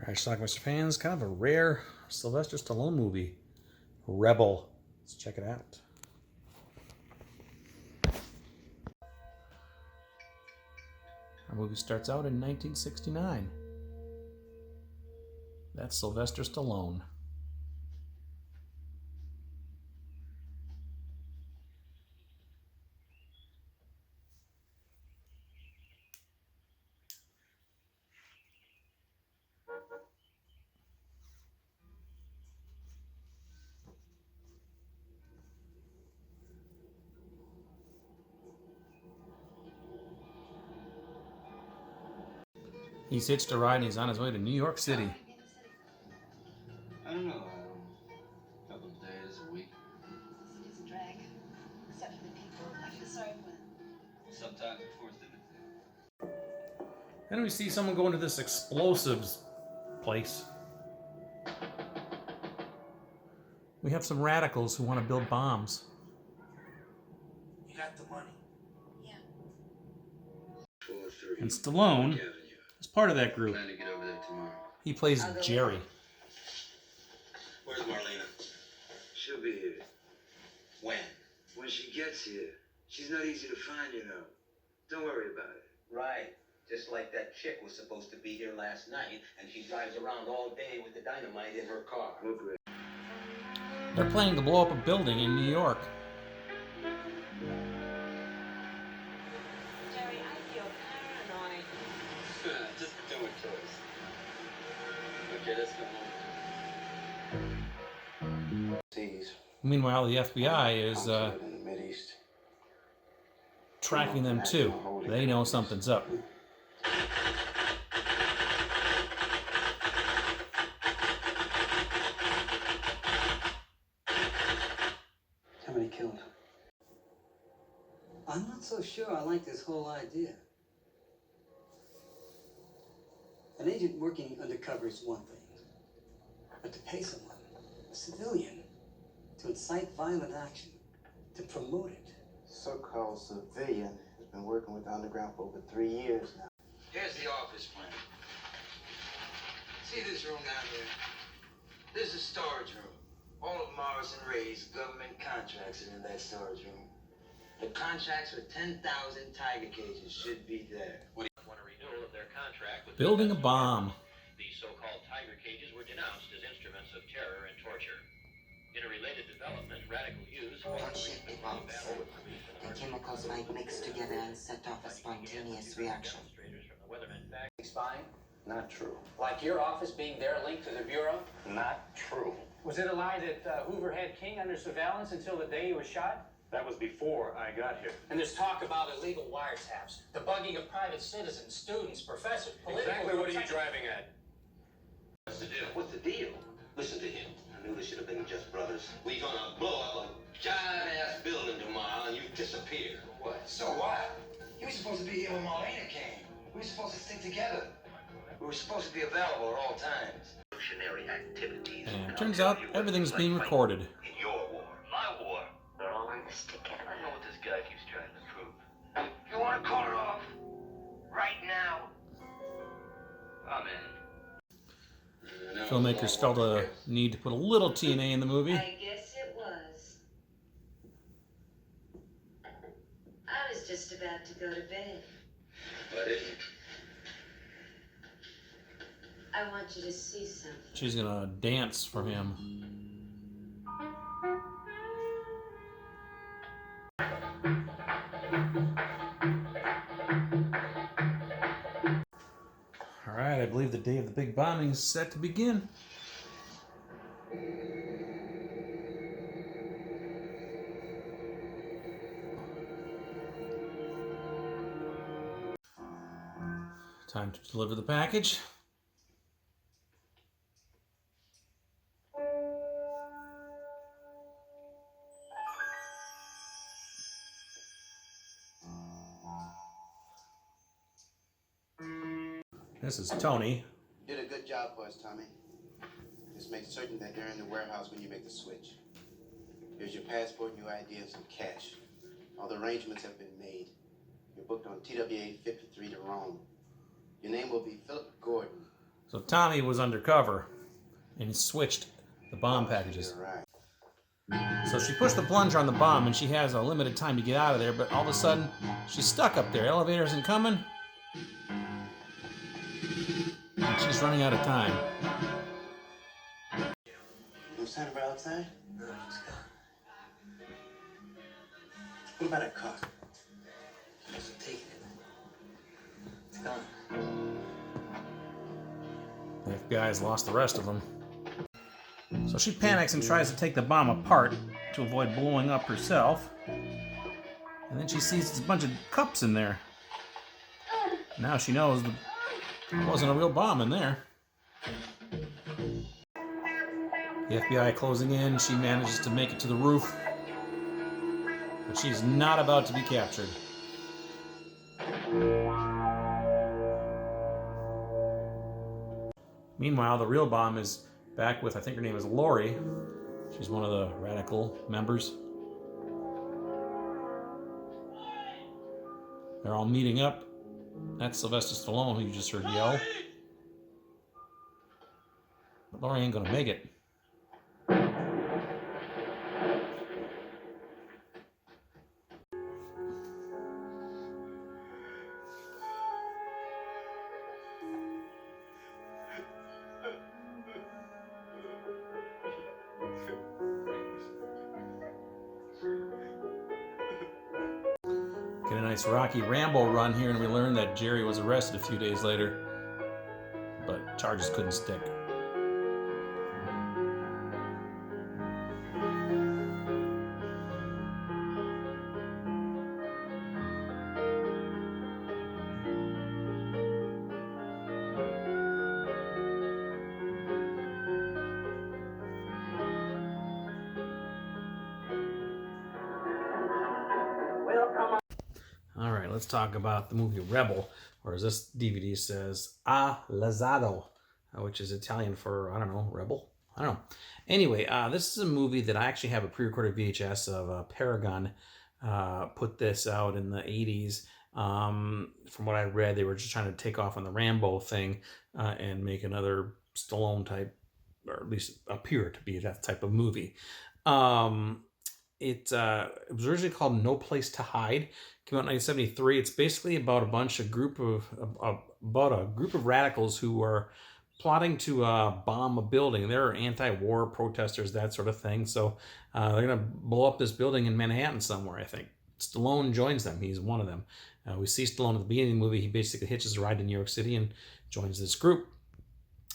Alright, Schlockmeister fans, kind of a rare Sylvester Stallone movie, Rebel. Let's check it out. Our movie starts out in 1969. That's Sylvester Stallone. He's hitched a ride and he's on his way to New York City. I don't know, a couple of days, a week. It's a drag, except for the people. I feel sorry for them. Sometimes we're forced into it. Then we see someone go into this explosives place. We have some radicals who want to build bombs. You got the money. Yeah. And Stallone is part of that group. Plan to get over there tomorrow. He plays Jerry. Where's Marlena? She'll be here. When? When she gets here. She's not easy to find, you know. Don't worry about it. Right. Just like that chick was supposed to be here last night, and she drives around all day with the dynamite in her car. We're great. They're planning to blow up a building in New York. Jerry, I feel paranoid. Just do it, Joyce. Okay, let's go home. Seas. Meanwhile, the FBI is in the Mideast. tracking them too. They know something's up. Somebody killed him. I'm not so sure I like this whole idea. An agent working undercover is one thing. But to pay someone, a civilian, to incite violent action, to promote it. So-called civilian has been working with the underground for over 3 years now. Here's the office plan. See this room down here? This is a storage room. All of Morris and Ray's government contracts are in that storage room. The contracts for 10,000 tiger cages should be there. Want a renewal of their contract with Building a bomb. The so-called tiger cages were denounced as instruments of terror and torture. In a related development, radical use Ship evolves. The chemicals might mix together and set off a spontaneous reaction. Fine. Not true. Like your office being there linked to the Bureau? Not true. Was it a lie that Hoover had King under surveillance until the day he was shot? That was before I got here. And there's talk about illegal wiretaps, the bugging of private citizens, students, professors, political... Exactly what are you driving at? What's the deal? What's the deal? Listen to him. I knew this should have been just brothers. We gonna blow up a giant-ass building tomorrow and you disappear. What? So what? You were supposed to be here when Marlena came. We were supposed to stick together. We were supposed to be available at all times. Revolutionary activities. And it turns out everything's being recorded. In your war. My war. We're all in this together. I know what this guy keeps trying to prove. You want to call it off? Right now? I'm in. Filmmakers felt a need to put a little TNA in the movie. I guess it was. I was just about to go to bed. But it I want you to see something. She's gonna dance for him. Alright, I believe the day of the big bombing is set to begin. Time to deliver the package. This is Tony. You did a good job for us, Tommy. Just make certain that they're in the warehouse when you make the switch. Here's your passport, your ID, and some cash. All the arrangements have been made. You're booked on TWA 53 to Rome. Your name will be Philip Gordon. So Tommy was undercover and switched the bomb packages. You're right. So she pushed the plunger on the bomb and she has a limited time to get out of there, but all of a sudden she's stuck up there. Elevator isn't coming. And she's running out of time. No sign of her outside? No, it's gone. What about her car? She hasn't taken it. It's gone. The FBI has lost the rest of them. So she panics and tries to take the bomb apart to avoid blowing up herself. And then she sees a bunch of cups in there. Now she knows there wasn't a real bomb in there. The FBI closing in, she manages to make it to the roof. But she's not about to be captured. Meanwhile, the real bomb is back with, I think her name is Lori. She's one of the radical members. They're all meeting up. That's Sylvester Stallone, who you just heard yell. But Lori ain't gonna make it. Get a nice Rocky Rambo run here, and we learn that Jerry was arrested a few days later, but charges couldn't stick. All right, let's talk about the movie Rebel, or as this DVD says, A Lazado, which is Italian for, I don't know, rebel? I don't know. Anyway, this is a movie that I actually have a pre-recorded VHS of. Paragon put this out in the 80s. From what I read, they were just trying to take off on the Rambo thing and make another Stallone type, or at least appear to be that type of movie. It was originally called No Place to Hide. Came out in 1973. It's basically about a group of radicals who are plotting to bomb a building. They're anti-war protesters, that sort of thing. So they're gonna blow up this building in Manhattan somewhere. I think Stallone joins them. He's one of them. We see Stallone at the beginning of the movie. He basically hitches a ride to New York City and joins this group.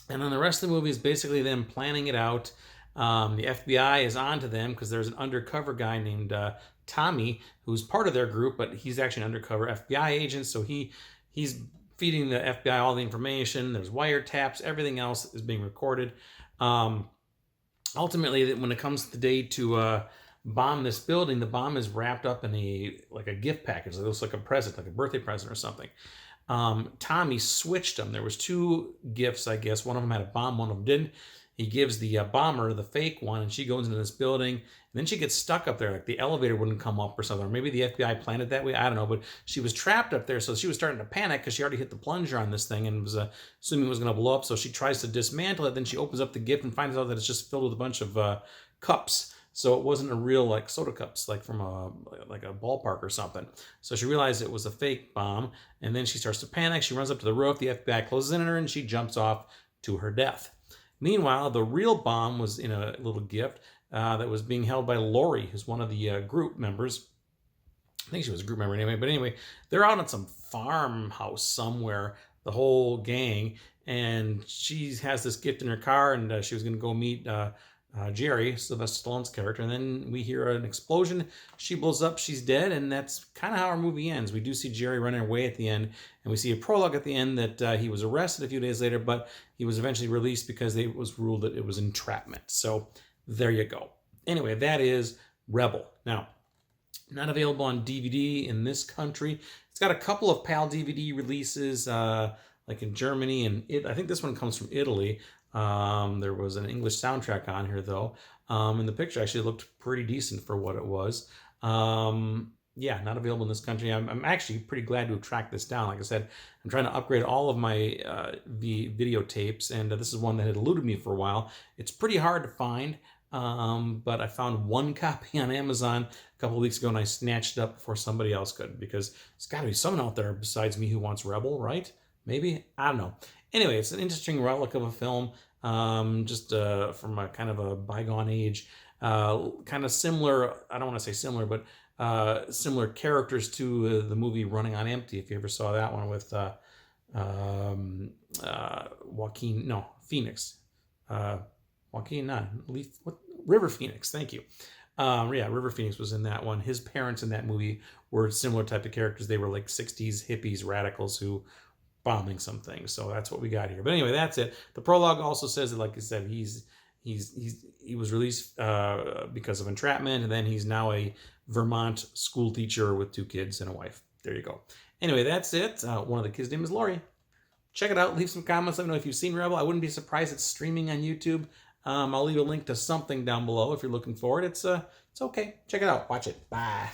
And then the rest of the movie is basically them planning it out. The FBI is onto them because there's an undercover guy named Tommy who's part of their group, but he's actually an undercover FBI agent. So he's feeding the FBI all the information. There's wiretaps. Everything else is being recorded. Ultimately, when it comes to the day to bomb this building, the bomb is wrapped up in a gift package. It looks like a present, like a birthday present or something. Tommy switched them. There was two gifts, I guess. One of them had a bomb, one of them didn't. He gives the bomber the fake one, and she goes into this building, and then she gets stuck up there, like the elevator wouldn't come up or something. Or maybe the FBI planned it that way. I don't know, but she was trapped up there, so she was starting to panic because she already hit the plunger on this thing and was assuming it was going to blow up. So she tries to dismantle it. Then she opens up the gift and finds out that it's just filled with a bunch of cups. So it wasn't a real like soda cups, like from a ballpark or something. So she realized it was a fake bomb, and then she starts to panic. She runs up to the roof. The FBI closes in on her, and she jumps off to her death. Meanwhile, the real bomb was in a little gift that was being held by Lori, who's one of the group members. I think she was a group member anyway. But anyway, they're out on some farmhouse somewhere, the whole gang, and she has this gift in her car, and she was going to go meet Jerry, Sylvester Stallone's character, and then we hear an explosion. She blows up, she's dead, and that's kind of how our movie ends. We do see Jerry running away at the end, and we see a prologue at the end that he was arrested a few days later, but he was eventually released because it was ruled that it was entrapment. So there you go. Anyway, that is Rebel. Now, not available on DVD in this country. It's got a couple of PAL DVD releases, like in Germany, and I think this one comes from Italy. There was an English soundtrack on here though, and the picture actually looked pretty decent for what it was. yeah, not available in this country. I'm actually pretty glad to have tracked this down. Like I said, I'm trying to upgrade all of my videotapes, and this is one that had eluded me for a while. It's pretty hard to find, but I found one copy on Amazon a couple of weeks ago, and I snatched it up before somebody else could, because there's got to be someone out there besides me who wants Rebel, right? Maybe? I don't know. Anyway, it's an interesting relic of a film, just from a kind of a bygone age. Kind of similar, I don't want to say similar, but similar characters to the movie Running on Empty, if you ever saw that one with Phoenix. River Phoenix, thank you. Yeah, River Phoenix was in that one. His parents in that movie were similar type of characters. They were like 60s hippies, radicals who bombing some things. So that's what we got here. But anyway, that's it. The prologue also says that, like I said, he was released because of entrapment, and then he's now a Vermont school teacher with 2 kids and a wife. There you go. Anyway, that's it. One of the kids' name is Lori. Check it out. Leave some comments. Let me know if you've seen Rebel. I wouldn't be surprised it's streaming on YouTube. I'll leave a link to something down below if you're looking for it. It's okay. Check it out. Watch it. Bye.